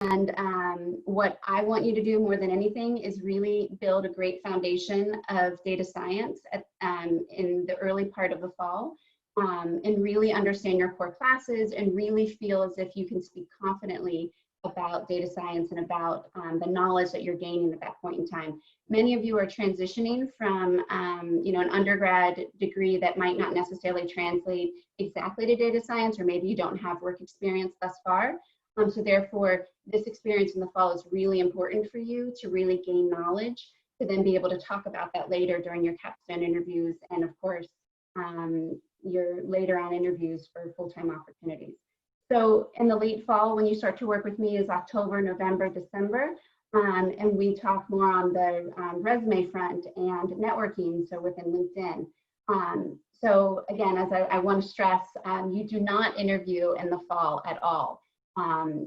And what I want you to do more than anything is really build a great foundation of data science in the early part of the fall, and really understand your core classes and really feel as if you can speak confidently about data science and about the knowledge that you're gaining at that point in time. Many of you are transitioning from an undergrad degree that might not necessarily translate exactly to data science, or maybe you don't have work experience thus far. So therefore, this experience in the fall is really important for you to really gain knowledge, to then be able to talk about that later during your capstone interviews, and of course, your later on interviews for full-time opportunities. So in the late fall, when you start to work with me, is October, November, December, and we talk more on the resume front and networking, so within LinkedIn. So again, as I want to stress, you do not interview in the fall at all.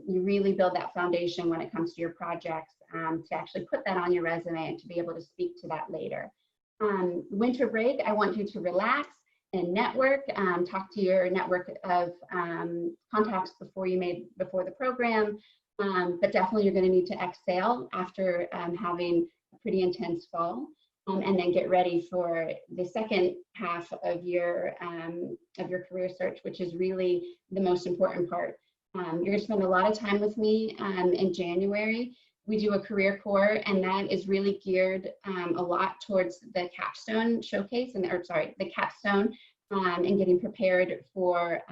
You really build that foundation when it comes to your projects, to actually put that on your resume and to be able to speak to that later. Winter break, I want you to relax and network, talk to your network of contacts before the program, but definitely you're going to need to exhale after having a pretty intense fall, and then get ready for the second half of your career search, which is really the most important part. You're going to spend a lot of time with me in January. We do a career core, and that is really geared a lot towards the capstone showcase, the capstone, and getting prepared for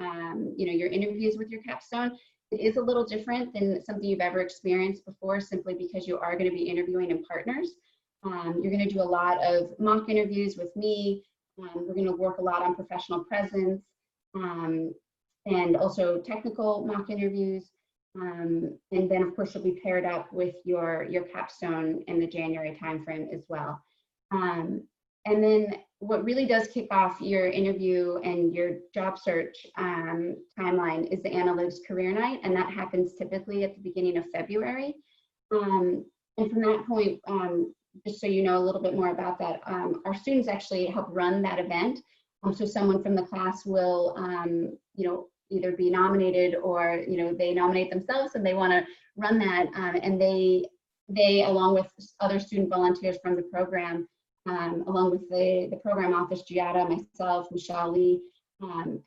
your interviews with your capstone. It is a little different than something you've ever experienced before, simply because you are going to be interviewing in partners. You're going to do a lot of mock interviews with me. We're going to work a lot on professional presence, and also technical mock interviews. And then of course you'll be paired up with your capstone in the January timeframe as well. And then what really does kick off your interview and your job search timeline is the analytics career night, and that happens typically at the beginning of February. And from that point, just so you know a little bit more about that, our students actually help run that event. So someone from the class will either be nominated, or they nominate themselves and they want to run that, and they along with other student volunteers from the program, along with the program office, Giada, myself, Michelle Lee,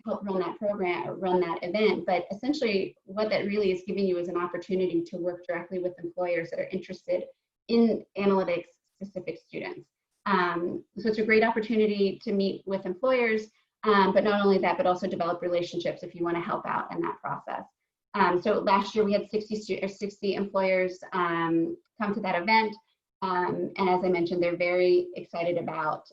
help run that event. But essentially what that really is giving you is an opportunity to work directly with employers that are interested in analytics specific students. So it's a great opportunity to meet with employers, but not only that, but also develop relationships if you want to help out in that process. So last year we had 60 employers come to that event. And as I mentioned, they're very excited about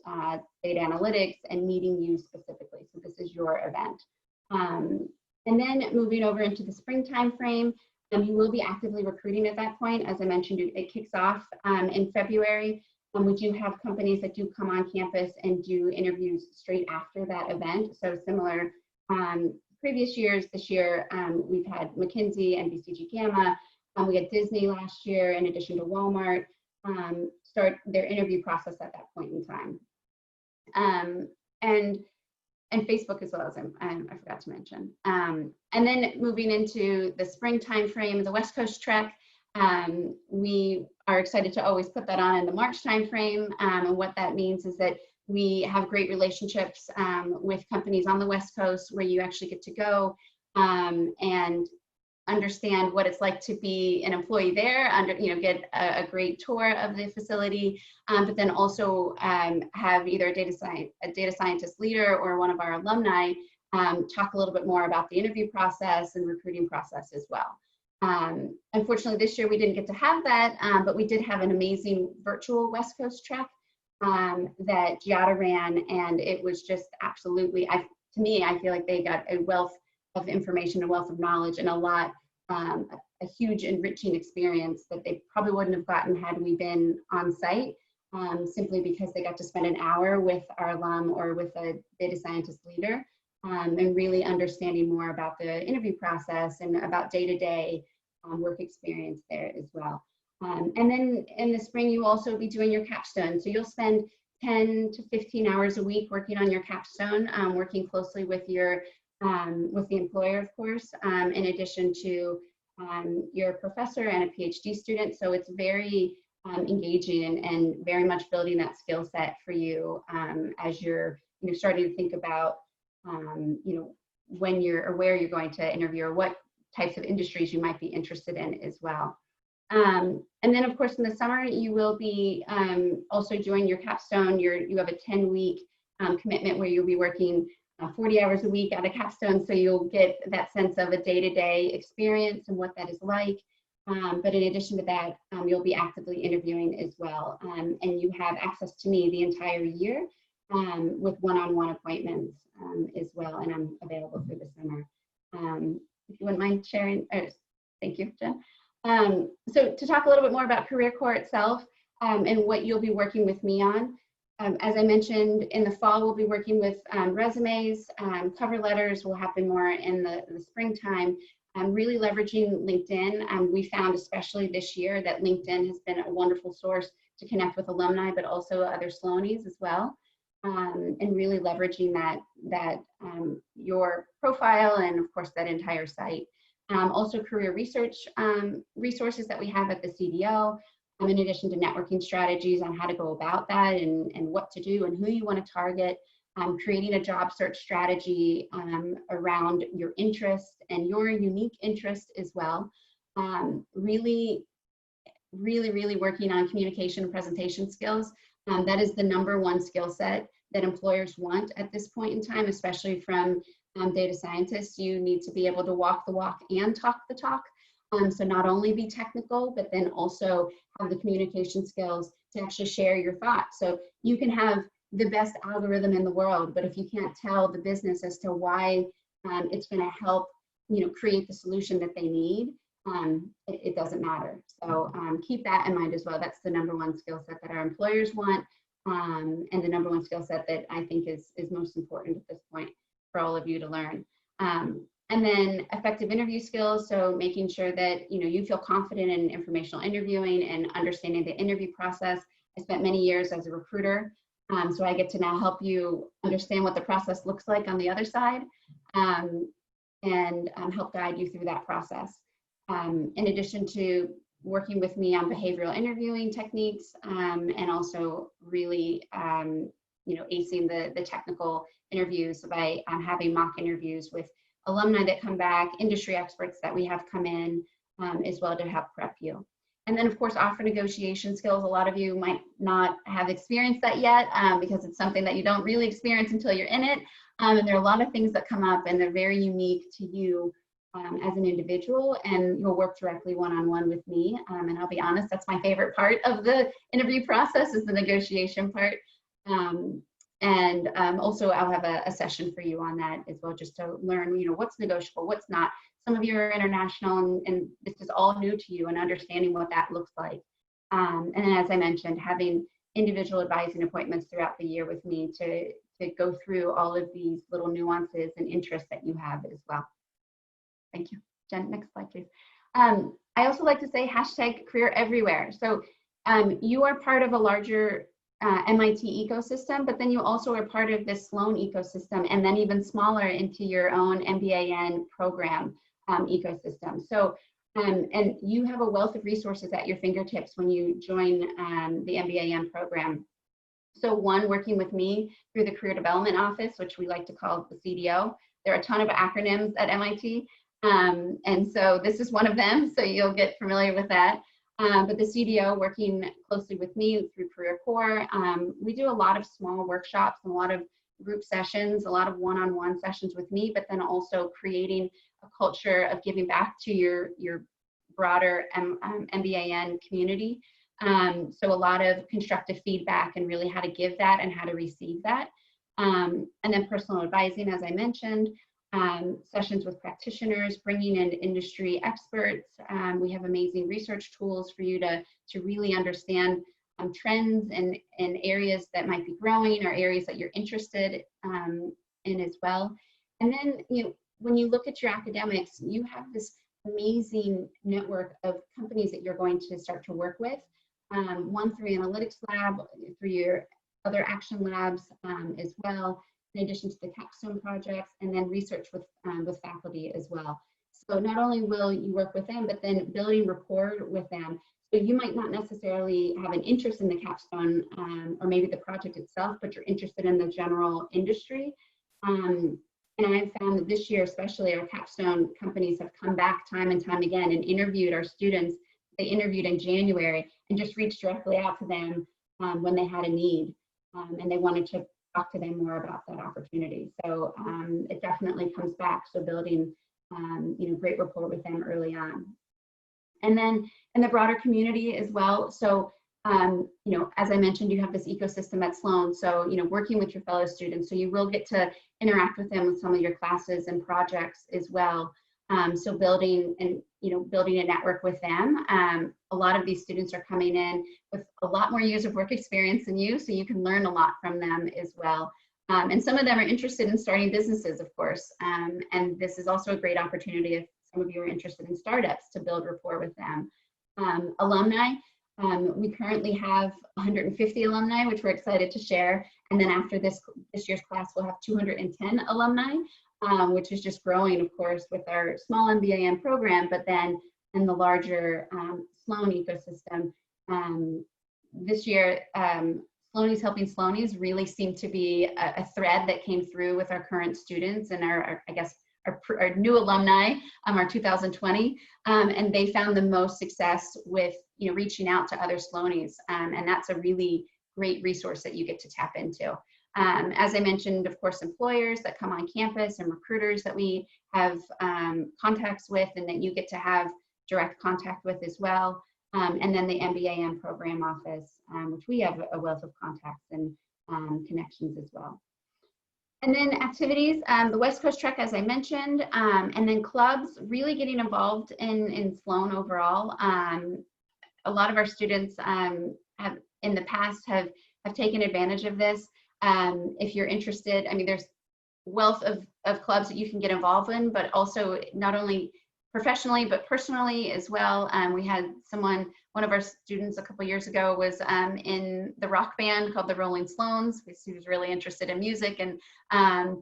data analytics and meeting you specifically. So this is your event. And then moving over into the spring time frame, you will be actively recruiting at that point. As I mentioned, it kicks off in February. We do have companies that do come on campus and do interviews straight after that event. So similar previous years, this year we've had McKinsey and BCG Gamma. We had Disney last year, in addition to Walmart, start their interview process at that point in time. And Facebook as well, as I forgot to mention. And then moving into the spring time frame, the West Coast Trek, we are excited to always put that on in the March timeframe, and what that means is that we have great relationships with companies on the West Coast, where you actually get to go and understand what it's like to be an employee there, get a great tour of the facility, but then also have either a data scientist leader or one of our alumni talk a little bit more about the interview process and recruiting process as well. Unfortunately, this year we didn't get to have that, but we did have an amazing virtual West Coast Trek that Giada ran, and it was just absolutely, to me, I feel like they got a wealth of information, a wealth of knowledge, and a huge enriching experience that they probably wouldn't have gotten had we been on site, simply because they got to spend an hour with our alum or with a data scientist leader, and really understanding more about the interview process and about day-to-day work experience there as well. And then in the spring, you'll also be doing your capstone. So you'll spend 10 to 15 hours a week working on your capstone, working closely with the employer, of course, in addition to you're a professor and a PhD student, so it's very engaging and very much building that skill set for you as you're starting to think about when you're or where you're going to interview or what types of industries you might be interested in as well. And then of course in the summer you will be also doing your capstone. You have a 10-week commitment where you'll be working 40 hours a week at a capstone, so you'll get that sense of a day-to-day experience and what that is like. But in addition to that, you'll be actively interviewing as well. And you have access to me the entire year with one-on-one appointments as well, and I'm available through the summer. If you wouldn't mind sharing, thank you, Jen. So to talk a little bit more about Career Corps itself and what you'll be working with me on. As I mentioned, in the fall, we'll be working with resumes, cover letters will happen more in the springtime. Really leveraging LinkedIn. We found, especially this year, that LinkedIn has been a wonderful source to connect with alumni, but also other Sloanies as well. And really leveraging that your profile and of course that entire site. Also career research resources that we have at the CDO, in addition to networking strategies on how to go about that and what to do and who you want to target. Creating a job search strategy around your interest and your unique interest as well. Really working on communication and presentation skills. That is the #1 skill set that employers want at this point in time, especially from data scientists. You need to be able to walk the walk and talk the talk. So not only be technical, but then also have the communication skills to actually share your thoughts. So you can have the best algorithm in the world, but if you can't tell the business as to why it's going to help, create the solution that they need, it doesn't matter. So keep that in mind as well. That's the #1 skill set that our employers want, and the #1 skill set that I think is most important at this point for all of you to learn. And then effective interview skills, so making sure that you feel confident in informational interviewing and understanding the interview process. I spent many years as a recruiter, so I get to now help you understand what the process looks like on the other side, and help guide you through that process. In addition to working with me on behavioral interviewing techniques, and also really acing the technical interviews by having mock interviews with alumni that come back, industry experts that we have come in as well to help prep you. And then of course, offer negotiation skills. A lot of you might not have experienced that yet because it's something that you don't really experience until you're in it. And there are a lot of things that come up and they're very unique to you as an individual, and you'll work directly one-on-one with me. And I'll be honest, that's my favorite part of the interview process is the negotiation part. Also I'll have a session for you on that as well, just to learn, what's negotiable, what's not. Some of you are international and this is all new to you and understanding what that looks like. And then as I mentioned, having individual advising appointments throughout the year with me to go through all of these little nuances and interests that you have as well. Thank you. Jen, next slide, please. I also like to say #CareerEverywhere. So you are part of a larger MIT ecosystem, but then you also are part of this Sloan ecosystem, and then even smaller into your own MBAn program ecosystem. So, and you have a wealth of resources at your fingertips when you join the MBAn program. So one, working with me through the Career Development Office, which we like to call the CDO. There are a ton of acronyms at MIT. And so this is one of them, so you'll get familiar with that. But the CDO working closely with me through Career Corps, we do a lot of small workshops and a lot of group sessions, a lot of one-on-one sessions with me, but then also creating a culture of giving back to your broader MBAN community. So a lot of constructive feedback and really how to give that and how to receive that. And then personal advising, as I mentioned. Sessions with practitioners, bringing in industry experts. We have amazing research tools for you to really understand trends and areas that might be growing or areas that you're interested in as well. And then, when you look at your academics, you have this amazing network of companies that you're going to start to work with. One through Analytics Lab, through your other action labs as well, in addition to the Capstone Projects, and then research with faculty as well. So not only will you work with them, but then building rapport with them. So you might not necessarily have an interest in the capstone or maybe the project itself, but you're interested in the general industry. And I've found that this year, especially, our capstone companies have come back time and time again and interviewed our students. They interviewed in January and just reached directly out to them when they had a need, and they wanted to talk to them more about that opportunity. So it definitely comes back. So building, great rapport with them early on. And then in the broader community as well. So, as I mentioned, you have this ecosystem at Sloan. So, working with your fellow students. So you will get to interact with them with some of your classes and projects as well. So building a network with them. A lot of these students are coming in with a lot more years of work experience than you, so you can learn a lot from them as well. And some of them are interested in starting businesses, of course. And this is also a great opportunity if some of you are interested in startups to build rapport with them. Alumni, we currently have 150 alumni, which we're excited to share. And then after this year's class, we'll have 210 alumni, which is just growing, of course, with our small MBAn program, but then in the larger Sloan ecosystem. This year, Sloanies Helping Sloanies really seemed to be a thread that came through with our current students and our new alumni, our 2020, and they found the most success with reaching out to other Sloanies, and that's a really great resource that you get to tap into. As I mentioned, of course, employers that come on campus and recruiters that we have contacts with and that you get to have direct contact with as well. And then the MBAn program office, which we have a wealth of contacts and connections as well. And then activities, the West Coast Trek, as I mentioned, and then clubs, really getting involved in Sloan overall. A lot of our students have in the past have taken advantage of this. If you're interested, there's wealth of clubs that you can get involved in, but also not only professionally, but personally as well. We had one of our students a couple years ago was in the rock band called the Rolling Sloans, because he was really interested in music, and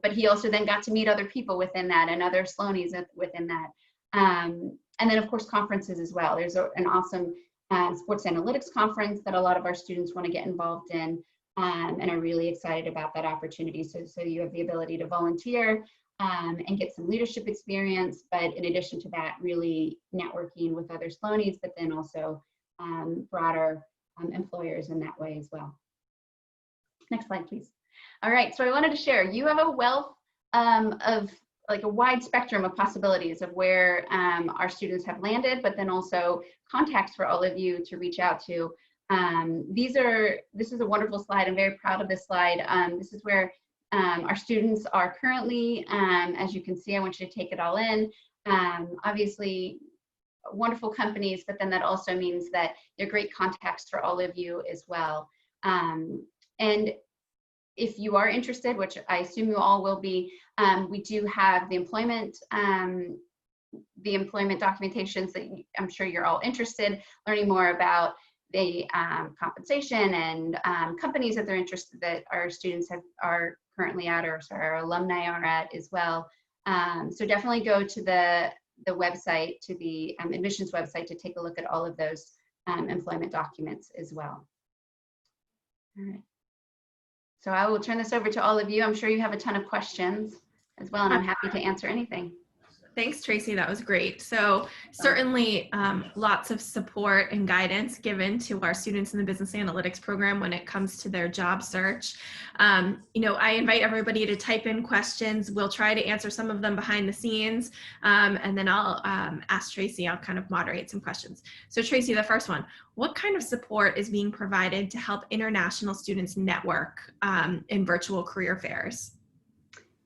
but he also then got to meet other people within that and other Sloanies within that. And then of course conferences as well. There's an awesome sports analytics conference that a lot of our students want to get involved in, and are really excited about that opportunity. So you have the ability to volunteer and get some leadership experience, but in addition to that, really networking with other Sloanies, but then also broader employers in that way as well. Next slide, please. All right, so I wanted to share, you have a wealth of a wide spectrum of possibilities of where our students have landed, but then also contacts for all of you to reach out to. This is a wonderful slide. I'm very proud of this slide. This is where our students are currently. As you can see, I want you to take it all in. Obviously, wonderful companies, but then that also means that they're great contacts for all of you as well. And if you are interested, which I assume you all will be, we do have the employment documentations that I'm sure you're all interested, learning more about the compensation and companies that they're interested, that our students are currently at, or sorry, our alumni are at as well. So definitely go to the website, to the admissions website, to take a look at all of those employment documents as well. All right. So I will turn this over to all of you. I'm sure you have a ton of questions as well, and I'm happy to answer anything. Thanks, Tracy. That was great. So certainly lots of support and guidance given to our students in the business analytics program when it comes to their job search. I invite everybody to type in questions. We'll try to answer some of them behind the scenes, and then I'll ask Tracy. I'll kind of moderate some questions. So Tracy, the first one, what kind of support is being provided to help international students network in virtual career fairs?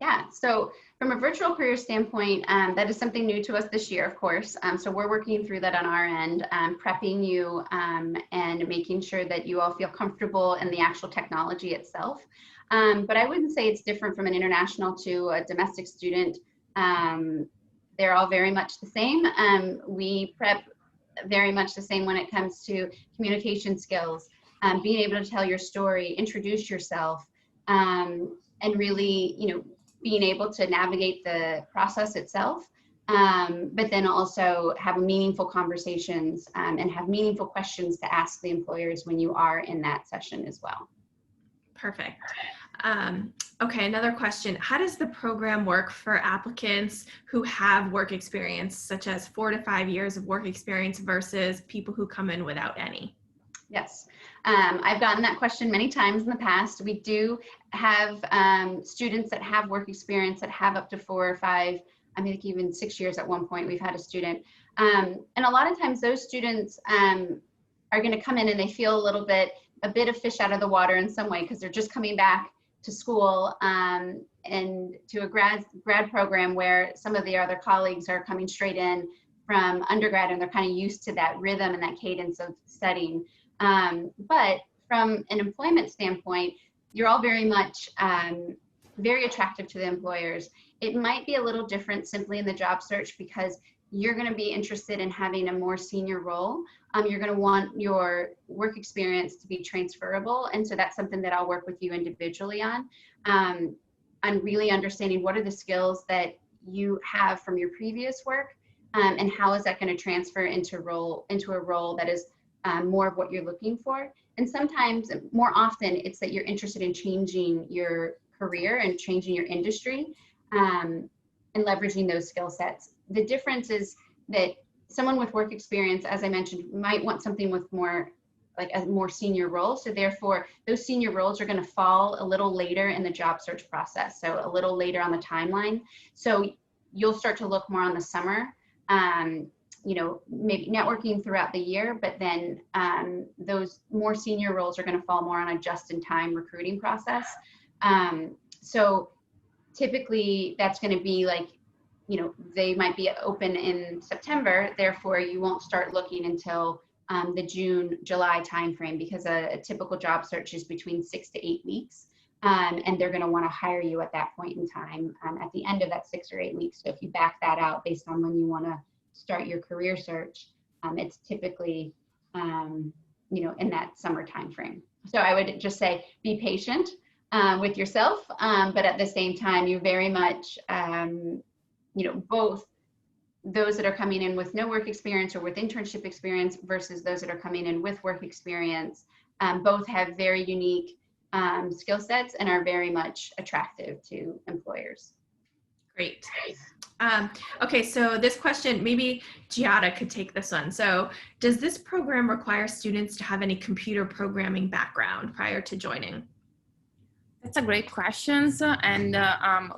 Yeah, so from a virtual career standpoint, that is something new to us this year, of course. So we're working through that on our end, prepping you and making sure that you all feel comfortable in the actual technology itself. But I wouldn't say it's different from an international to a domestic student. They're all very much the same. We prep very much the same when it comes to communication skills, being able to tell your story, introduce yourself, and really, being able to navigate the process itself. but then also have meaningful conversations and have meaningful questions to ask the employers when you are in that session as well. Perfect. Okay, another question. How does the program work for applicants who have work experience, such as 4 to 5 years of work experience versus people who come in without any? Yes, I've gotten that question many times in the past. We do have students that have work experience that have up to 4 or 5, I think even 6 years at one point we've had a student. And a lot of times those students are going to come in and they feel a bit of fish out of the water in some way because they're just coming back to school and to a grad program where some of the other colleagues are coming straight in from undergrad and they're kind of used to that rhythm and that cadence of studying. But from an employment standpoint, you're all very much very attractive to the employers. It might be a little different simply in the job search because you're going to be interested in having a more senior role. You're going to want your work experience to be transferable. And so that's something that I'll work with you individually on really understanding what are the skills that you have from your previous work and how is that going to transfer into a role that is more of what you're looking for. And sometimes, more often, it's that you're interested in changing your career and changing your industry and leveraging those skill sets. The difference is that someone with work experience, as I mentioned, might want something with more like a more senior role. So therefore, those senior roles are going to fall a little later in the job search process. So a little later on the timeline. So you'll start to look more on the summer, maybe networking throughout the year, but then those more senior roles are going to fall more on a just-in-time recruiting process. So typically that's going to be like, they might be open in September, therefore you won't start looking until the June-July timeframe because a typical job search is between 6 to 8 weeks. And they're going to want to hire you at that point in time at the end of that 6 or 8 weeks. So if you back that out based on when you want to start your career search, it's typically, in that summer timeframe. So I would just say, be patient with yourself, but at the same time, you very much, both those that are coming in with no work experience or with internship experience versus those that are coming in with work experience, both have very unique skill sets and are very much attractive to employers. Great. Okay, so this question, maybe Giada could take this one. So does this program require students to have any computer programming background prior to joining? That's a great question. And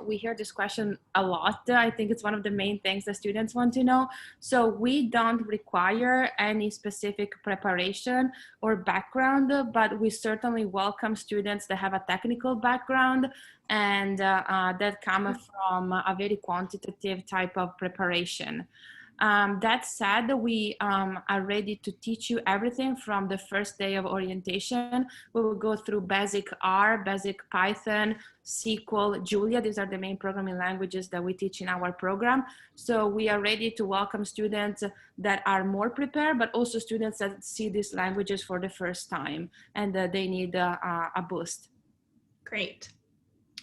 we hear this question a lot. I think it's one of the main things that students want to know. So we don't require any specific preparation or background, but we certainly welcome students that have a technical background and that come from a very quantitative type of preparation. That said, we are ready to teach you everything from the first day of orientation. We will go through basic R, basic Python, SQL, Julia. These are the main programming languages that we teach in our program. So we are ready to welcome students that are more prepared, but also students that see these languages for the first time and they need a boost. Great.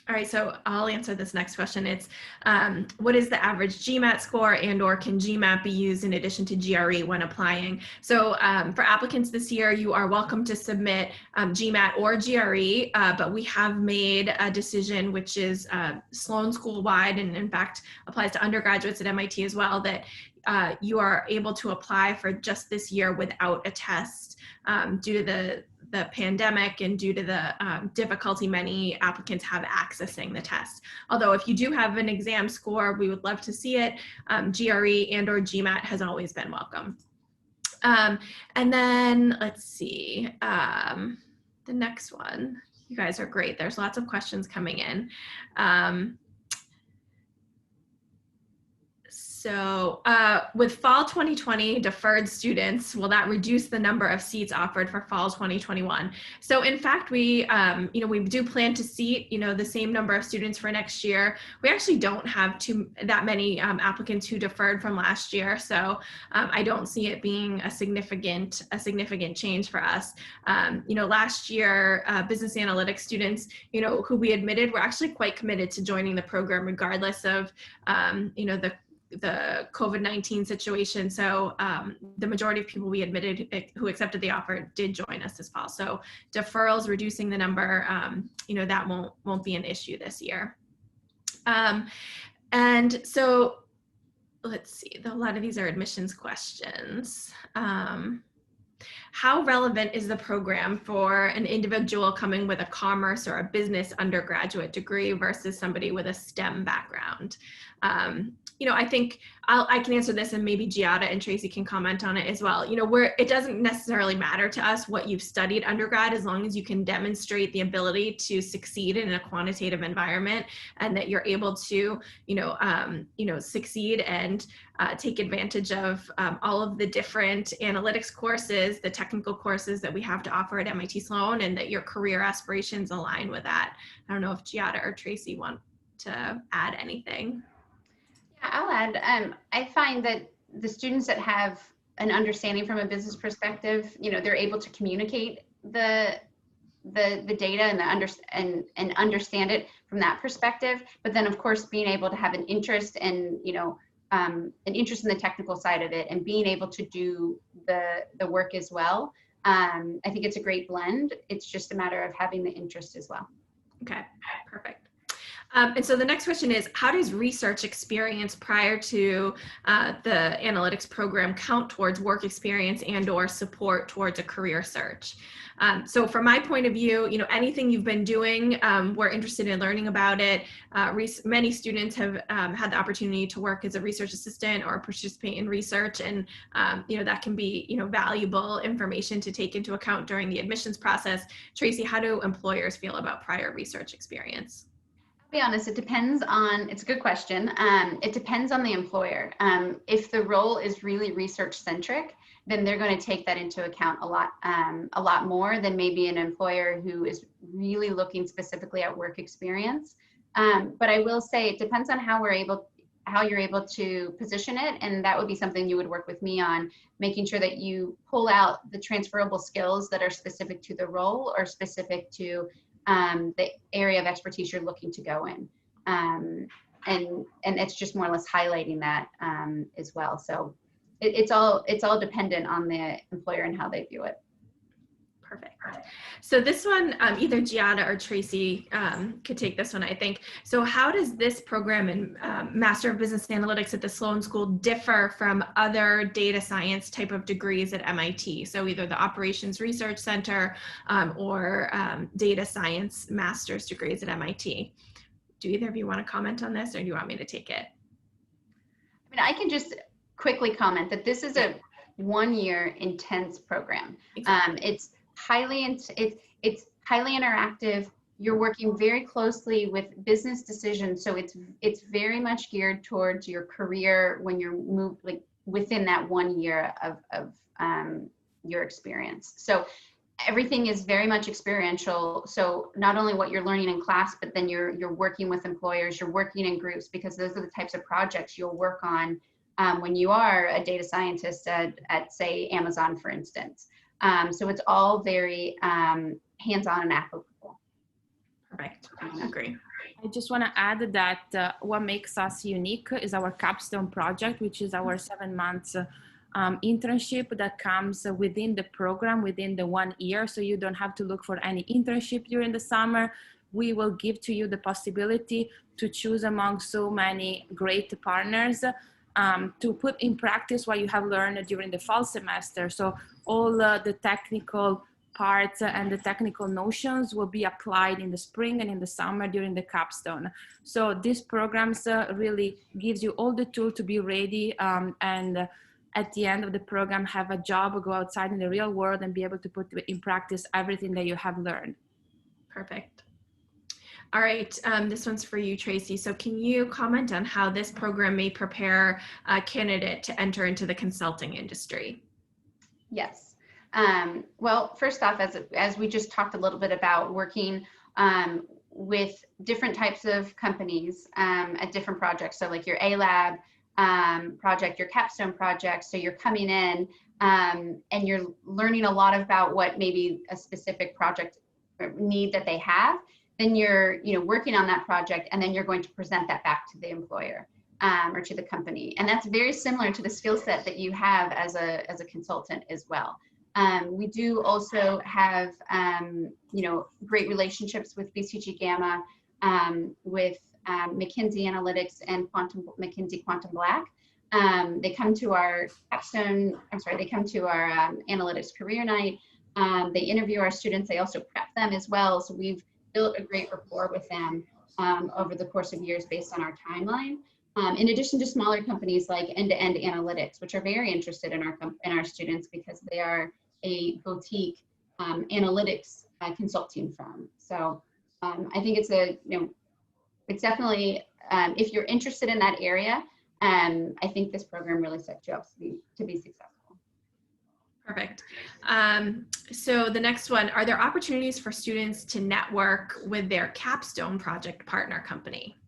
All right, so I'll answer this next question. It's what is the average GMAT score and or can GMAT be used in addition to GRE when applying? So for applicants this year, you are welcome to submit GMAT or GRE, but we have made a decision, which is Sloan school-wide, and in fact applies to undergraduates at MIT as well, that you are able to apply for just this year without a test due to the pandemic and due to the difficulty many applicants have accessing the test. Although if you do have an exam score, we would love to see it. GRE and or GMAT has always been welcome. And then let's see, the next one. You guys are great. There's lots of questions coming in. So with fall 2020 deferred students, will that reduce the number of seats offered for fall 2021? So in fact, we do plan to seat, the same number of students for next year. We actually don't have that many applicants who deferred from last year. So I don't see it being a significant change for us. Last year, business analytics students, who we admitted were actually quite committed to joining the program regardless of, the COVID-19 situation. So the majority of people we admitted who accepted the offer did join us this fall. So deferrals, reducing the number, that won't be an issue this year. And so let's see, a lot of these are admissions questions. How relevant is the program for an individual coming with a commerce or a business undergraduate degree versus somebody with a STEM background? I think I can answer this, and maybe Giada and Tracy can comment on it as well. It doesn't necessarily matter to us what you've studied undergrad, as long as you can demonstrate the ability to succeed in a quantitative environment, and that you're able to, succeed and take advantage of all of the different analytics courses, the technical courses that we have to offer at MIT Sloan, and that your career aspirations align with that. I don't know if Giada or Tracy want to add anything. I'll add, I find that the students that have an understanding from a business perspective, they're able to communicate the data and understand it from that perspective. But then, of course, being able to have an interest and an interest in the technical side of it, and being able to do the work as well. I think it's a great blend. It's just a matter of having the interest as well. Okay, perfect. And so the next question is, how does research experience prior to the analytics program count towards work experience and or support towards a career search? So from my point of view, anything you've been doing, we're interested in learning about it. Many students have had the opportunity to work as a research assistant or participate in research, and that can be valuable information to take into account during the admissions process. Tracy, how do employers feel about prior research experience? Be honest, it depends on, it's a good question. It depends on the employer. If the role is really research centric, then they're going to take that into account a lot more than maybe an employer who is really looking specifically at work experience. But I will say it depends on how you're able to position it, and that would be something you would work with me on, making sure that you pull out the transferable skills that are specific to the role or specific to the area of expertise you're looking to go in. And it's just more or less highlighting that as well. So it's all dependent on the employer and how they view it. Perfect. So this one, either Giada or Tracy could take this one, I think. So how does this program in Master of Business Analytics at the Sloan School differ from other data science type of degrees at MIT? So either the Operations Research Center or data science master's degrees at MIT. Do either of you want to comment on this, or do you want me to take it? I mean, I can just quickly comment that this is a one-year intense program. Exactly. It's highly interactive. You're working very closely with business decisions, so it's very much geared towards your career when you're moved within that 1 year of your experience. So everything is very much experiential. So not only what you're learning in class, but then you're working with employers, you're working in groups, because those are the types of projects you'll work on when you are a data scientist at say Amazon, for instance. So it's all very hands-on and applicable. Perfect. I agree. I just want to add that what makes us unique is our Capstone project, which is our 7 months internship that comes within the program, within the 1 year. So you don't have to look for any internship during the summer. We will give to you the possibility to choose among so many great partners to put in practice what you have learned during the fall semester. So all the technical parts and the technical notions will be applied in the spring and in the summer during the capstone. So these programs really gives you all the tools to be ready and at the end of the program have a job, go outside in the real world and be able to put in practice everything that you have learned. Perfect. All right, this one's for you, Tracy. So can you comment on how this program may prepare a candidate to enter into the consulting industry? Yes. Well, first off, as we just talked a little bit about working with different types of companies at different projects. So like your A-Lab project, your Capstone project. So you're coming in and you're learning a lot about what maybe a specific project need that they have. Then you're working on that project, and then you're going to present that back to the employer. or to the company. And that's very similar to the skill set that you have as a consultant as well. We do also have, great relationships with BCG Gamma, with McKinsey Analytics and McKinsey Quantum Black. They come to our analytics career night. They interview our students. They also prep them as well. So we've built a great rapport with them over the course of years based on our timeline. In addition to smaller companies like End-to-End Analytics, which are very interested in our students because they are a boutique analytics consulting firm. So I think it's it's definitely, if you're interested in that area, I think this program really sets you up to be successful. Perfect. So the next one, are there opportunities for students to network with their Capstone project partner company?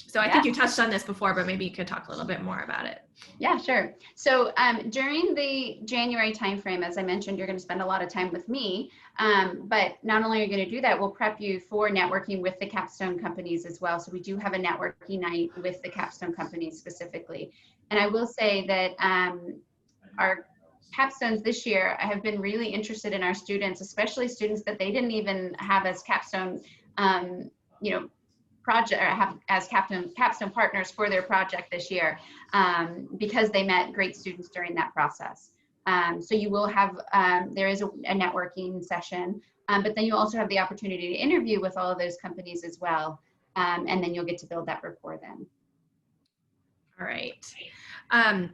So I think you touched on this before, but maybe you could talk a little bit more about it. Yeah, sure. So during the January timeframe, as I mentioned, you're going to spend a lot of time with me, but not only are you going to do that, we'll prep you for networking with the Capstone companies as well. So we do have a networking night with the Capstone companies specifically. And I will say that our Capstones this year have been really interested in our students, especially students that they didn't even have as Capstone, project or have as Capstone partners for their project this year, because they met great students during that process. So you will have, there is a networking session, but then you also have the opportunity to interview with all of those companies as well. And then you'll get to build that rapport then. All right.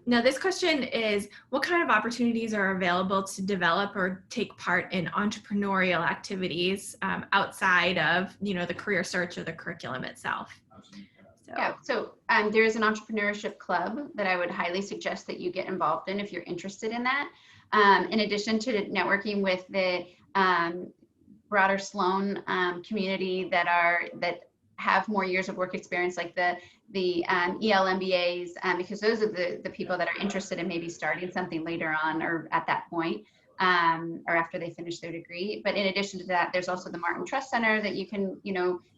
Now this question is, what kind of opportunities are available to develop or take part in entrepreneurial activities outside of, the career search or the curriculum itself? So there is an Entrepreneurship Club that I would highly suggest that you get involved in if you're interested in that. In addition to networking with the broader Sloan community that have more years of work experience, like the EL MBAs, because those are the people that are interested in maybe starting something later on or at that point, or after they finish their degree. But in addition to that, there's also the Martin Trust Center that you can,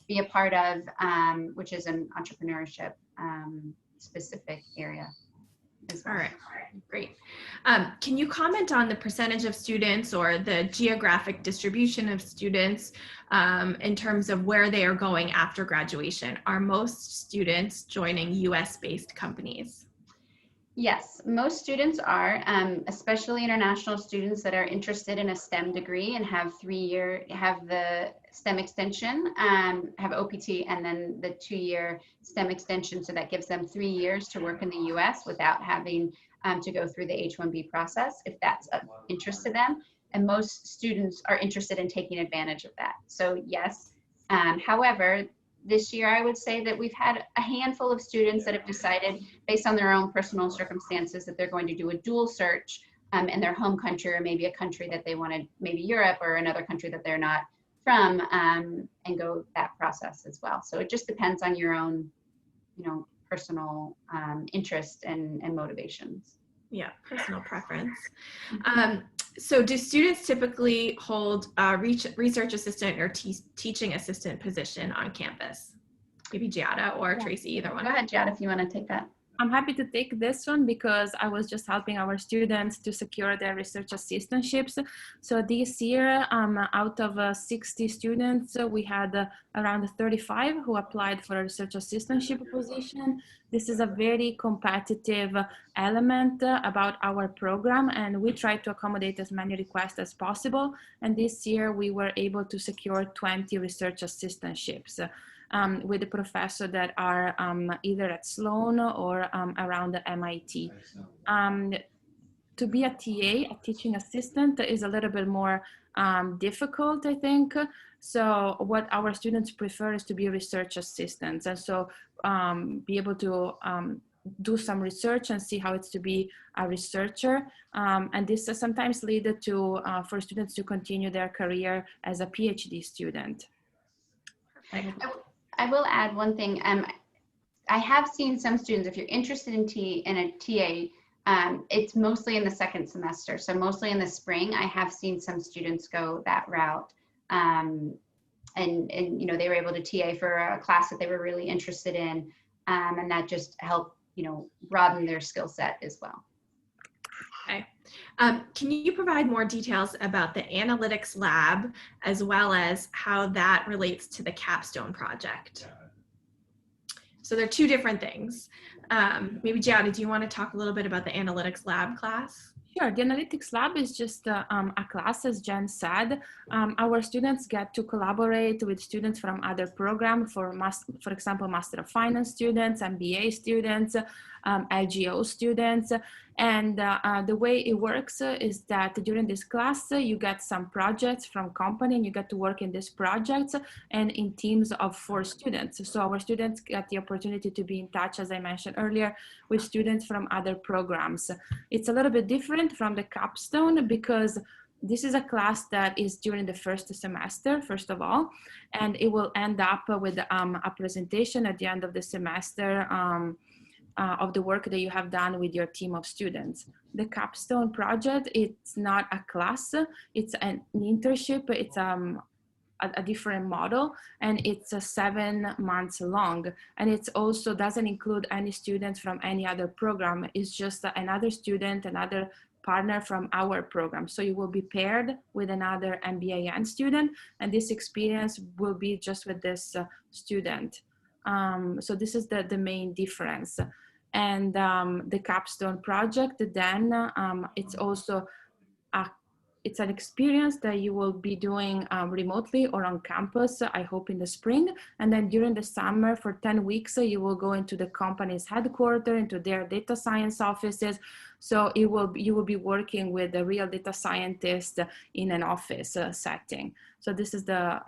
be a part of, which is an entrepreneurship specific area as well. All right, great. Can you comment on the percentage of students or the geographic distribution of students in terms of where they are going after graduation? Are most students joining US-based companies? Yes, most students are, especially international students that are interested in a STEM degree and have the STEM extension, have OPT, and then the 2-year STEM extension. So that gives them 3 years to work in the US without having to go through the H-1B process, if that's of interest to them. And most students are interested in taking advantage of that. So yes, however, this year, I would say that we've had a handful of students that have decided, based on their own personal circumstances, that they're going to do a dual search in their home country, or maybe a country that they wanted, maybe Europe or another country that they're not from, and go that process as well. So it just depends on your own, personal interest and motivations. Yeah, personal preference. So do students typically hold a research assistant or teaching assistant position on campus? Maybe Giada or Tracy, either one. Go ahead, Giada, if you want to take that. I'm happy to take this one because I was just helping our students to secure their research assistantships. So this year, out of 60 students, we had around 35 who applied for a research assistantship position. This is a very competitive element about our program, and we try to accommodate as many requests as possible. And this year, we were able to secure 20 research assistantships. With the professors that are either at Sloan or around the MIT. To be a TA, a teaching assistant, is a little bit more difficult, I think. So what our students prefer is to be research assistants, and so be able to do some research and see how it's to be a researcher. And this sometimes leads to for students to continue their career as a PhD student. I will add one thing. I have seen some students, if you're interested in a TA, it's mostly in the second semester. So mostly in the spring, I have seen some students go that route. And they were able to TA for a class that they were really interested in. and that just help, broaden their skill set as well. Okay. Can you provide more details about the analytics lab as well as how that relates to the Capstone project? So they're two different things. Maybe Giada, do you want to talk a little bit about the analytics lab class? Sure. The analytics lab is just a class, as Jen said. Our students get to collaborate with students from other programs, for example, Master of Finance students, MBA students, LGO students. And the way it works is that during this class, you get some projects from company, and you get to work in these projects and in teams of 4 students. So our students get the opportunity to be in touch, as I mentioned earlier, with students from other programs. It's a little bit different from the Capstone because this is a class that is during the first semester, first of all, and it will end up with a presentation at the end of the semester of the work that you have done with your team of students. The Capstone project, it's not a class, it's an internship, it's a different model, and it's 7 months long. And it also doesn't include any students from any other program. It's just another student, another partner from our program. So you will be paired with another MBAn student, and this experience will be just with this student. So this is the main difference. And the Capstone project, then it's also it's an experience that you will be doing remotely or on campus, I hope in the spring. And then during the summer for 10 weeks, you will go into the company's headquarters, into their data science offices. So you will be working with a real data scientist in an office setting. So this is the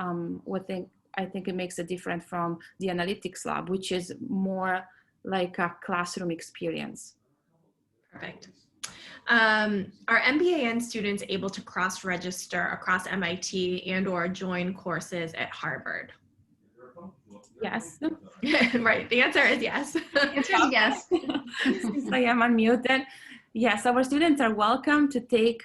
I think it makes a difference from the analytics lab, which is more like a classroom experience. Perfect. Are MBAn students able to cross-register across MIT and or join courses at Harvard? Yes. Right, the answer is yes. The answer is yes. Since I am unmuted. Yes, our students are welcome to take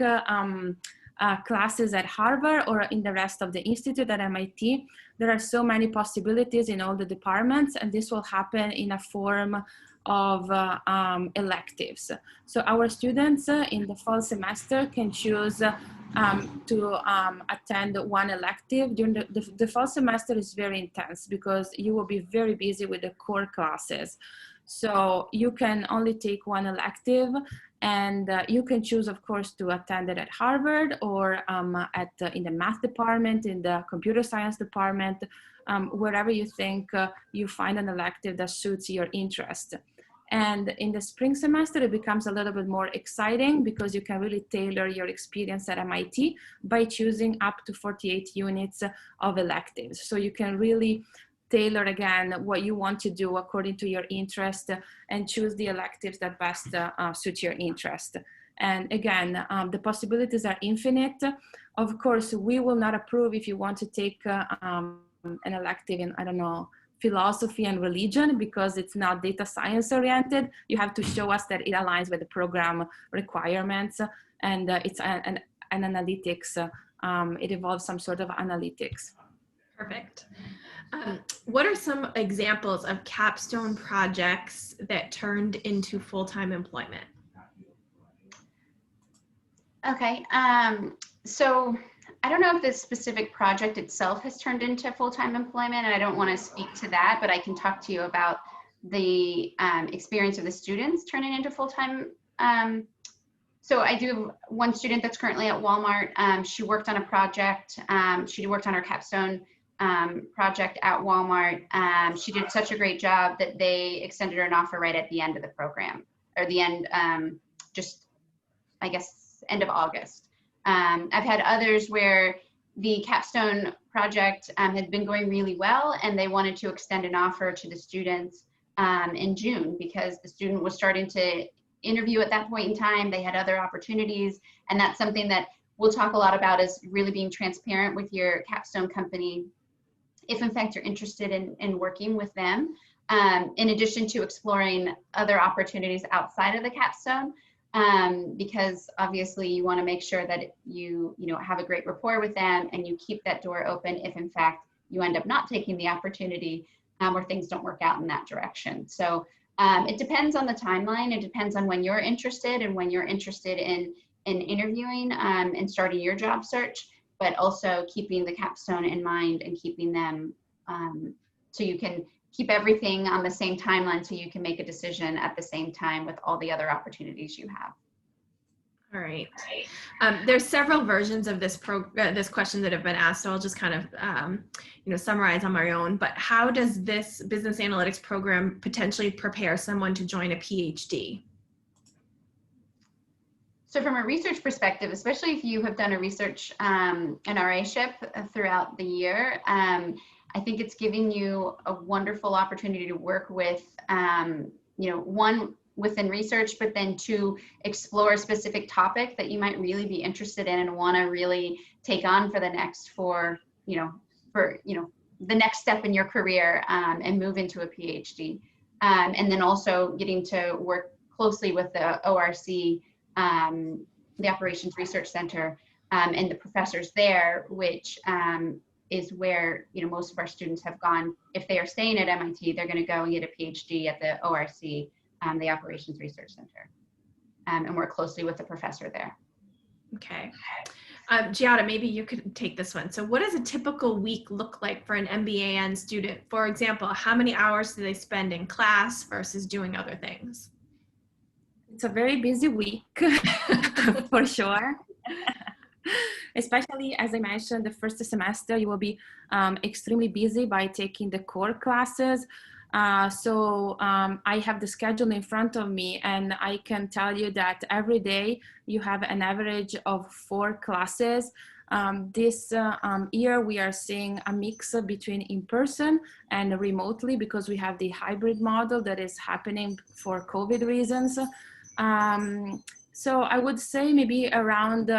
classes at Harvard or in the rest of the institute at MIT. There are so many possibilities in all the departments, and this will happen in a form of electives. So our students in the fall semester can choose to attend one elective. During the fall semester is very intense because you will be very busy with the core classes. So you can only take one elective, and you can choose, of course, to attend it at Harvard or in the math department, in the computer science department, wherever you think you find an elective that suits your interest. And in the spring semester, it becomes a little bit more exciting because you can really tailor your experience at MIT by choosing up to 48 units of electives. So you can really tailor again what you want to do according to your interest and choose the electives that best suit your interest. And again, the possibilities are infinite. Of course, we will not approve if you want to take an elective in, I don't know, philosophy and religion, because it's not data science oriented. You have to show us that it aligns with the program requirements, and it's an analytics. It involves some sort of analytics. Perfect. What are some examples of capstone projects that turned into full-time employment? Okay, so I don't know if this specific project itself has turned into full-time employment, and I don't want to speak to that, but I can talk to you about the experience of the students turning into full-time. So I do have one student that's currently at Walmart. She worked on a project. She worked on her capstone project at Walmart. She did such a great job that they extended her an offer right at the end of the program, or the end, just I guess end of August. I've had others where the capstone project had been going really well, and they wanted to extend an offer to the students in June because the student was starting to interview at that point in time. They had other opportunities, and that's something that we'll talk a lot about, is really being transparent with your capstone company if in fact you're interested in working with them, in addition to exploring other opportunities outside of the capstone. Because obviously you want to make sure that you have a great rapport with them and you keep that door open if in fact you end up not taking the opportunity, or things don't work out in that direction. So it depends on the timeline. It depends on when you're interested and when you're interested in interviewing and starting your job search, but also keeping the capstone in mind and keeping them so you can keep everything on the same timeline so you can make a decision at the same time with all the other opportunities you have. All right. There's several versions of this this question that have been asked, so I'll just kind of summarize on my own. But how does this business analytics program potentially prepare someone to join a PhD? So from a research perspective, especially if you have done a research NRA-ship throughout the year, I think it's giving you a wonderful opportunity to work with, one, within research, but then to explore a specific topic that you might really be interested in and want to really take on for the next, the next step in your career and move into a PhD. And then also getting to work closely with the ORC, the Operations Research Center, and the professors there, which is where most of our students have gone. If they are staying at MIT, they're going to go and get a PhD at the ORC, the Operations Research Center, and work closely with the professor there. Okay. Giada, maybe you could take this one. So what does a typical week look like for an MBAn student? For example, how many hours do they spend in class versus doing other things? It's a very busy week, for sure. Especially, as I mentioned, the first semester, you will be extremely busy by taking the core classes. So I have the schedule in front of me, and I can tell you that every day you have an average of 4 classes. This year we are seeing a mix between in-person and remotely, because we have the hybrid model that is happening for COVID reasons. So I would say maybe around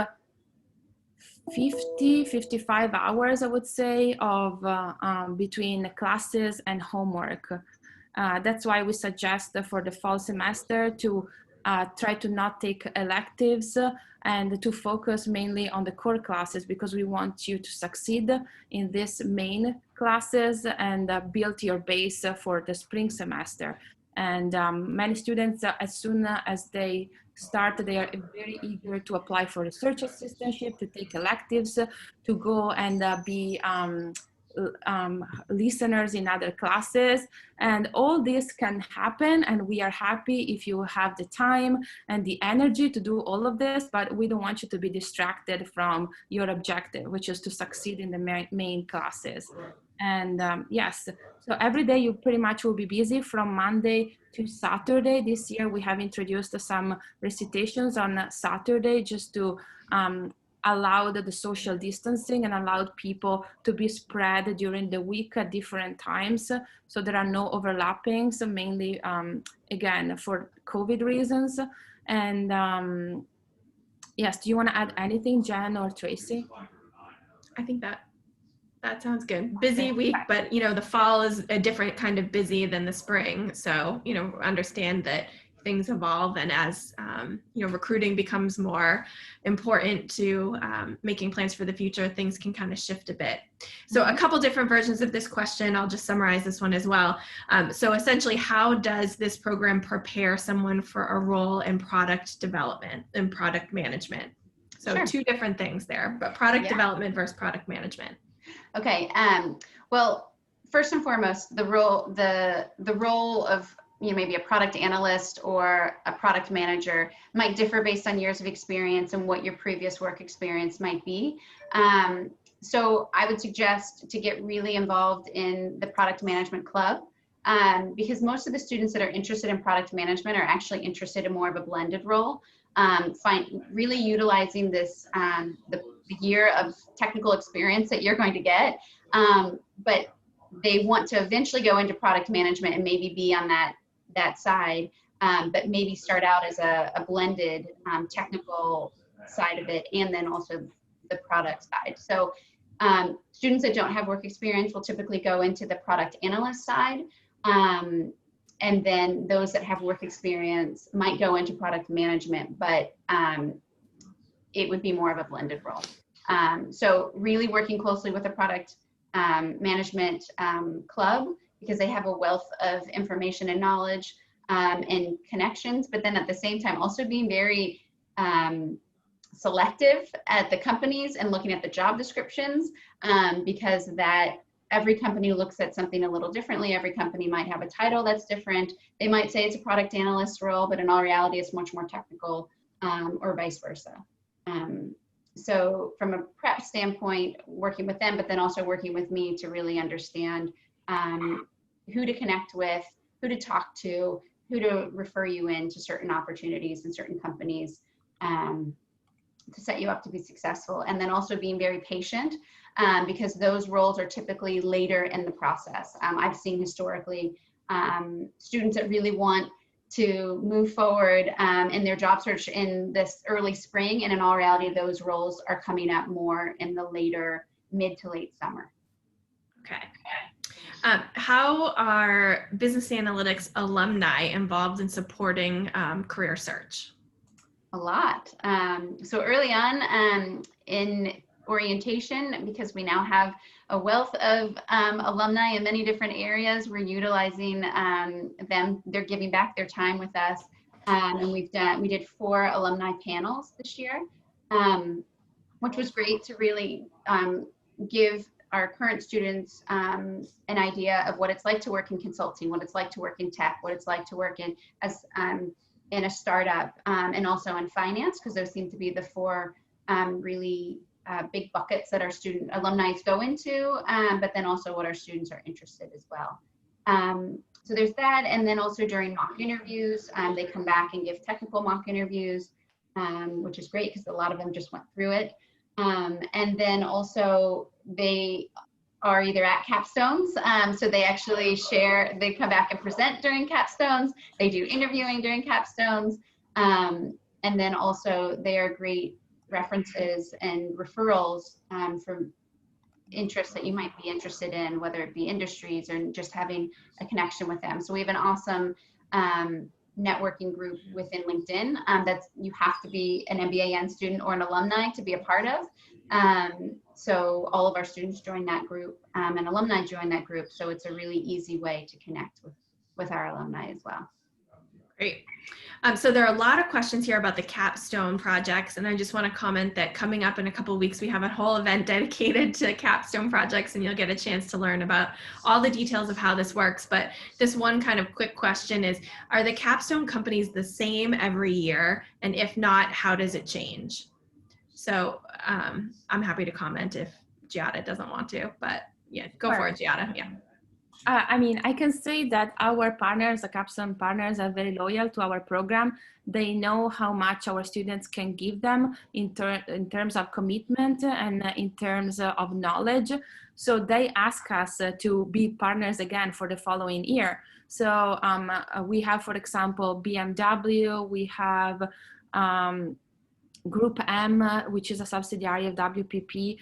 55 hours, I would say, of between classes and homework. That's why we suggest for the fall semester to try to not take electives and to focus mainly on the core classes, because we want you to succeed in these main classes and build your base for the spring semester. And many students, as soon as they start, they are very eager to apply for research assistantship, to take electives, to go and be listeners in other classes. And all this can happen, and we are happy if you have the time and the energy to do all of this, but we don't want you to be distracted from your objective, which is to succeed in the main classes. And yes, so every day you pretty much will be busy from Monday to Saturday. This year we have introduced some recitations on Saturday just to allowed the social distancing and allowed people to be spread during the week at different times. So there are no overlappings, mainly, again, for COVID reasons. And yes, do you want to add anything, Jen or Tracy? I think that sounds good. Busy week, but the fall is a different kind of busy than the spring. So, understand that things evolve, and as recruiting becomes more important to making plans for the future, things can kind of shift a bit. So a couple different versions of this question. I'll just summarize this one as well. So essentially, how does this program prepare someone for a role in product development and product management? So Sure. 2 different things there, but product development versus product management. Okay. Well, first and foremost, the role of maybe a product analyst or a product manager might differ based on years of experience and what your previous work experience might be. So I would suggest to get really involved in the product management club, because most of the students that are interested in product management are actually interested in more of a blended role. Really utilizing this, the year of technical experience that you're going to get, but they want to eventually go into product management and maybe be on that side, but maybe start out as a blended technical side of it, and then also the product side. So students that don't have work experience will typically go into the product analyst side, and then those that have work experience might go into product management, but it would be more of a blended role. So really working closely with the product management club because they have a wealth of information and knowledge and connections, but then at the same time also being very selective at the companies and looking at the job descriptions, because that every company looks at something a little differently. Every company might have a title that's different. They might say it's a product analyst role, but in all reality, it's much more technical, or vice versa. So from a prep standpoint, working with them, but then also working with me to really understand who to connect with, who to talk to, who to refer you in to certain opportunities and certain companies, to set you up to be successful. And then also being very patient, because those roles are typically later in the process. I've seen historically students that really want to move forward in their job search in this early spring, and in all reality, those roles are coming up more in the later, mid to late summer. Okay. How are business analytics alumni involved in supporting career search? A lot. So early on in orientation, because we now have a wealth of alumni in many different areas, we're utilizing them. They're giving back their time with us, and we did 4 alumni panels this year, which was great to really give our current students an idea of what it's like to work in consulting, what it's like to work in tech, what it's like to work in as in a startup, and also in finance, because those seem to be the 4 really big buckets that our alumni go into, but then also what our students are interested as well. So there's that, and then also during mock interviews, they come back and give technical mock interviews, which is great because a lot of them just went through it. And then also they are either at capstones, so they actually they come back and present during capstones, they do interviewing during capstones, and then also they are great references and referrals from interests that you might be interested in, whether it be industries or just having a connection with them. So we have an awesome networking group within LinkedIn that's you have to be an MBAn student or an alumni to be a part of. So all of our students join that group, and alumni join that group. So it's a really easy way to connect with our alumni as well. Great. So there are a lot of questions here about the Capstone projects, and I just want to comment that coming up in a couple of weeks, we have a whole event dedicated to Capstone projects, and you'll get a chance to learn about all the details of how this works. But this one kind of quick question is, are the Capstone companies the same every year? And if not, how does it change? So I'm happy to comment if Giada doesn't want to, but yeah, go for it, Giada. Yeah. I mean, I can say that our partners, the Capstone partners, are very loyal to our program. They know how much our students can give them in terms of commitment and in terms of knowledge. So they ask us to be partners again for the following year. So we have, for example, BMW, we have Group M, which is a subsidiary of WPP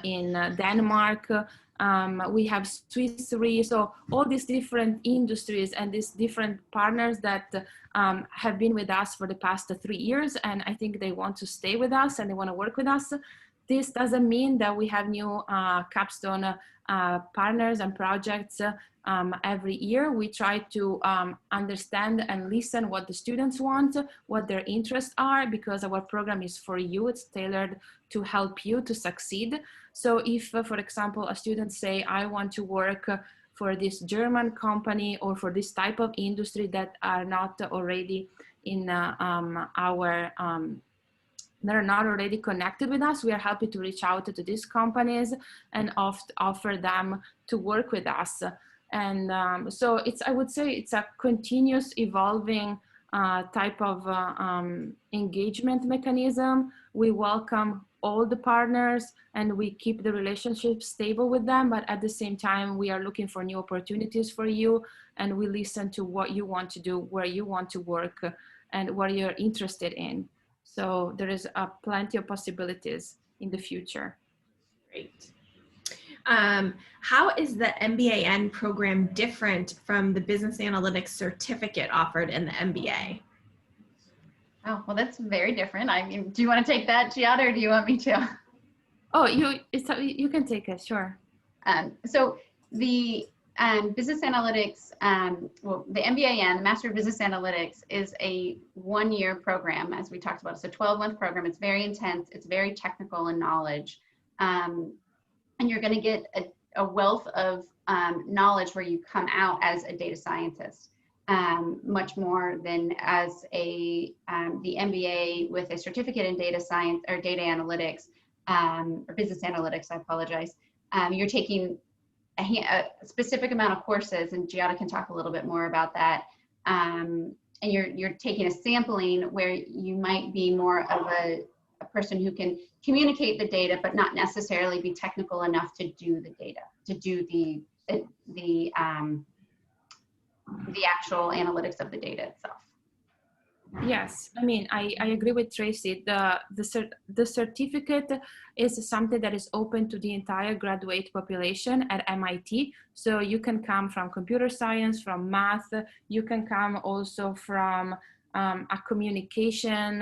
in Denmark. We have Swiss Re, so all these different industries and these different partners that have been with us for the past 3 years, and I think they want to stay with us and they want to work with us. This doesn't mean that we have new Capstone partners and projects every year. We try to understand and listen what the students want, what their interests are, because our program is for you. It's tailored to help you to succeed. So if, for example, a student say, I want to work for this German company or for this type of industry that are not already in that are not already connected with us, we are happy to reach out to these companies and offer them to work with us. And so I would say it's a continuous evolving type of engagement mechanism. We welcome all the partners and we keep the relationship stable with them, but at the same time, we are looking for new opportunities for you, and we listen to what you want to do, where you want to work, and what you're interested in. So there is plenty of possibilities in the future. Great. How is the MBAn program different from the business analytics certificate offered in the MBA? Oh, well, that's very different. I mean, do you want to take that, Giada, or do you want me to? Oh, you can take it, sure. So the business analytics, well, the MBAn, the Master of Business Analytics, is a one-year program, as we talked about. It's a 12-month program. It's very intense. It's very technical in knowledge. And you're going to get a wealth of knowledge where you come out as a data scientist, much more than as the MBA with a certificate in data science or data analytics, or business analytics, I apologize. You're taking a specific amount of courses, and Giada can talk a little bit more about that. And you're taking a sampling where you might be more of a person who can communicate the data, but not necessarily be technical enough to do the data, to do the actual analytics of the data itself. Yes, I mean, I agree with Tracy. The certificate is something that is open to the entire graduate population at MIT. So you can come from computer science, from math. You can come also from a communication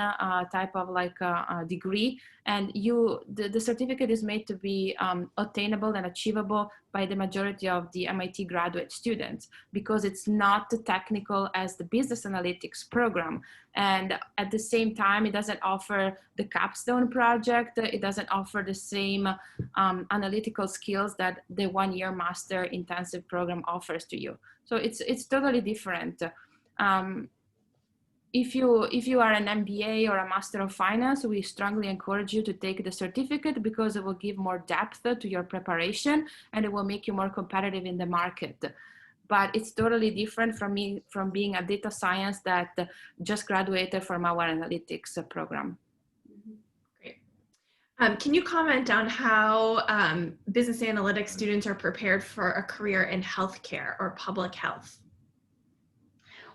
type of like a degree, and the certificate is made to be attainable and achievable by the majority of the MIT graduate students, because it's not technical as the business analytics program. And at the same time, it doesn't offer the Capstone project. It doesn't offer the same analytical skills that the one-year master intensive program offers to you. So it's totally different. If you are an MBA or a Master of Finance, we strongly encourage you to take the certificate, because it will give more depth to your preparation and it will make you more competitive in the market. But it's totally different from being a data science that just graduated from our analytics program. Great. Can you comment on how business analytics students are prepared for a career in healthcare or public health?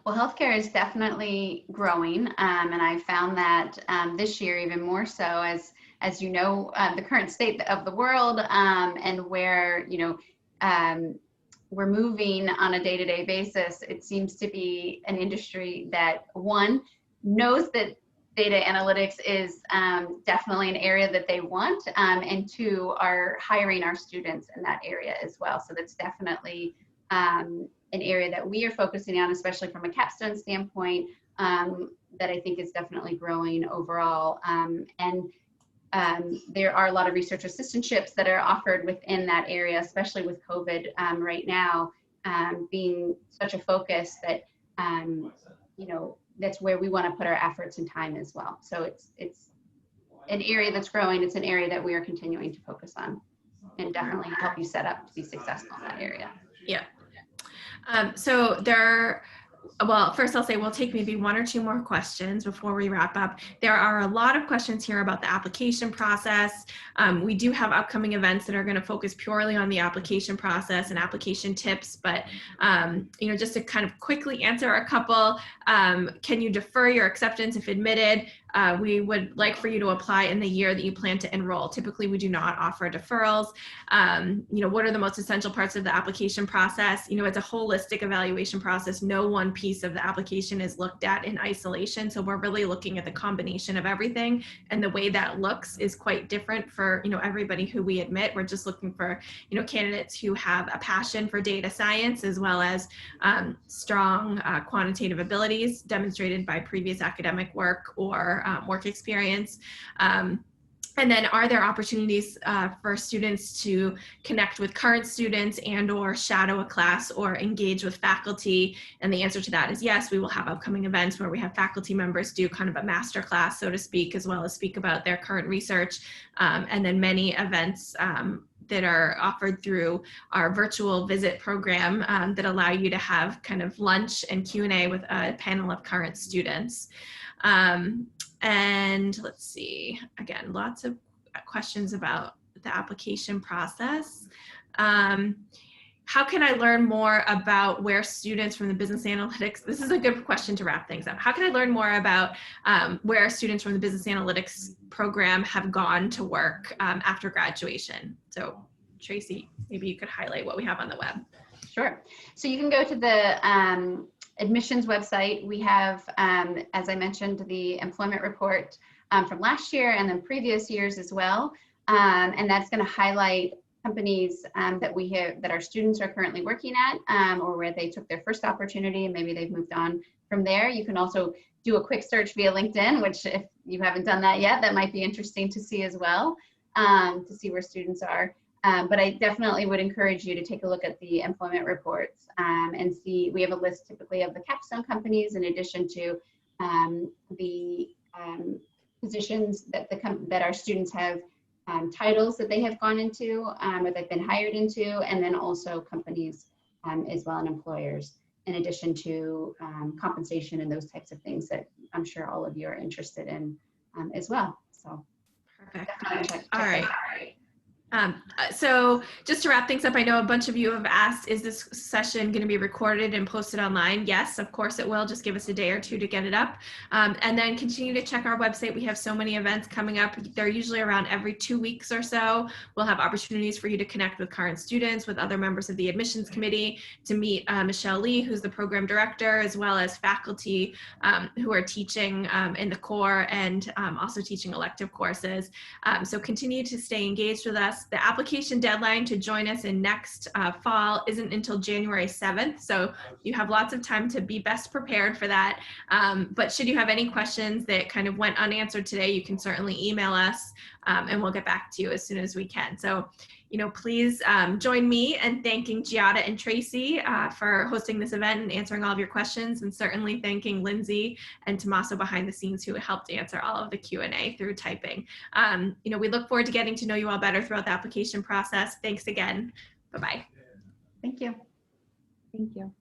Well, healthcare is definitely growing, and I found that this year even more so, as you know, the current state of the world, and where we're moving on a day-to-day basis. It seems to be an industry that, one, knows that data analytics is definitely an area that they want, and two, are hiring our students in that area as well. So that's definitely an area that we are focusing on, especially from a Capstone standpoint, that I think is definitely growing overall. There are a lot of research assistantships that are offered within that area, especially with COVID right now being such a focus that, that's where we want to put our efforts and time as well. So it's an area that's growing. It's an area that we are continuing to focus on, and definitely help you set up to be successful in that area. Yeah. Well, first I'll say we'll take maybe one or two more questions before we wrap up. There are a lot of questions here about the application process. We do have upcoming events that are going to focus purely on the application process and application tips, but just to kind of quickly answer a couple, can you defer your acceptance if admitted? We would like for you to apply in the year that you plan to enroll. Typically, we do not offer deferrals. What are the most essential parts of the application process? It's a holistic evaluation process. No one piece of the application is looked at in isolation. So we're really looking at the combination of everything. And the way that looks is quite different for, everybody who we admit. We're just looking for, candidates who have a passion for data science, as well as strong quantitative abilities demonstrated by previous academic work or work experience. And then, are there opportunities for students to connect with current students and or shadow a class or engage with faculty? And the answer to that is yes. We will have upcoming events where we have faculty members do kind of a master class, so to speak, as well as speak about their current research. And then many events that are offered through our virtual visit program that allow you to have kind of lunch and Q&A with a panel of current students. And let's see, again, lots of questions about the application process. How can I learn more about where students from the business analytics, this is a good question to wrap things up. How can I learn more about where students from the business analytics program have gone to work after graduation? So Tracy, maybe you could highlight what we have on the web. Sure. So you can go to the admissions website. We have, as I mentioned, the employment report from last year and then previous years as well. And that's going to highlight companies that our students are currently working at, or where they took their first opportunity and maybe they've moved on from there. You can also do a quick search via LinkedIn, which if you haven't done that yet, that might be interesting to see as well, to see where students are. But I definitely would encourage you to take a look at the employment reports and see. We have a list typically of the capstone companies in addition to the positions that our students have, titles that they have gone into or they've been hired into, and then also companies as well, and employers, in addition to compensation and those types of things that I'm sure all of you are interested in as well. So perfect. check All right. So just to wrap things up, I know a bunch of you have asked, is this session going to be recorded and posted online? Yes, of course it will. Just give us a day or two to get it up. And then continue to check our website. We have so many events coming up. They're usually around every 2 weeks or so. We'll have opportunities for you to connect with current students, with other members of the admissions committee, to meet Michelle Lee, who's the program director, as well as faculty who are teaching in the core and also teaching elective courses. So continue to stay engaged with us. The application deadline to join us in next fall isn't until January 7th. So you have lots of time to be best prepared for that. But should you have any questions that kind of went unanswered today, you can certainly email us and we'll get back to you as soon as we can. So, please join me in thanking Giada and Tracy for hosting this event and answering all of your questions, and certainly thanking Lindsay and Tommaso behind the scenes who helped answer all of the Q&A through typing. We look forward to getting to know you all better throughout the application process. Thanks again. Bye-bye. Thank you. Thank you.